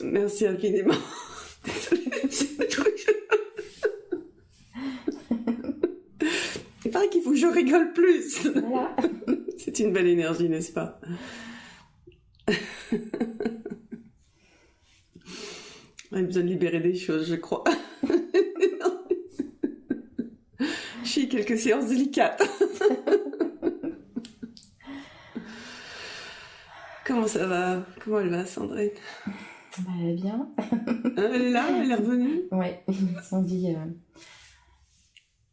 Merci infiniment. Désolée, c'est le truc. Il paraît qu'il faut que je rigole plus. Voilà. C'est une belle énergie, n'est-ce pas? On a besoin de libérer des choses, je crois. Je suis quelques séances délicates. Comment ça va? Comment elle va, Sandrine? Bah, elle est bien. Elle est là? Elle est revenue? Ouais, ils nous ont dit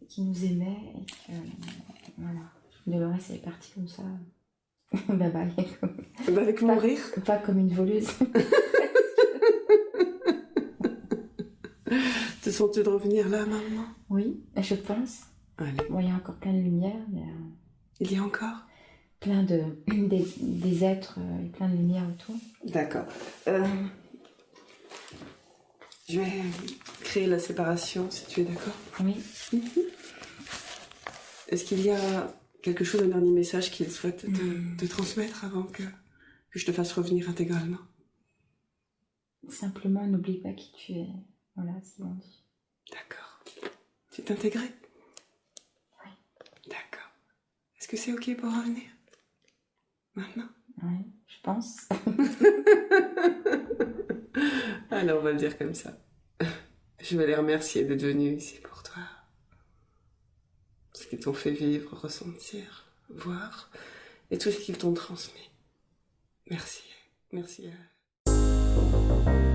qu'ils nous aimaient et que voilà. Dolores elle est partie comme ça. Bye bye. Bah, avec mon rire. Pas comme une voleuse. Te sens-tu de revenir là maintenant? Oui, je pense. Allez. Bon, il y a encore plein de lumière, mais Il y a encore? plein des êtres et plein de lumière autour. D'accord. Je vais créer la séparation, si tu es d'accord. Oui. Est-ce qu'il y a quelque chose, un dernier message qu'il souhaite te transmettre avant que je te fasse revenir intégralement? Simplement, n'oublie pas qui tu es. Voilà ce qu'ils ont dit. D'accord. Tu t'es intégré? Oui. D'accord. Est-ce que c'est ok pour revenir? Maintenant? Oui, je pense. Alors, on va le dire comme ça. Je vais les remercier d'être venus ici pour toi. Ce qu'ils t'ont fait vivre, ressentir, voir, et tout ce qu'ils t'ont transmis. Merci. Merci à eux.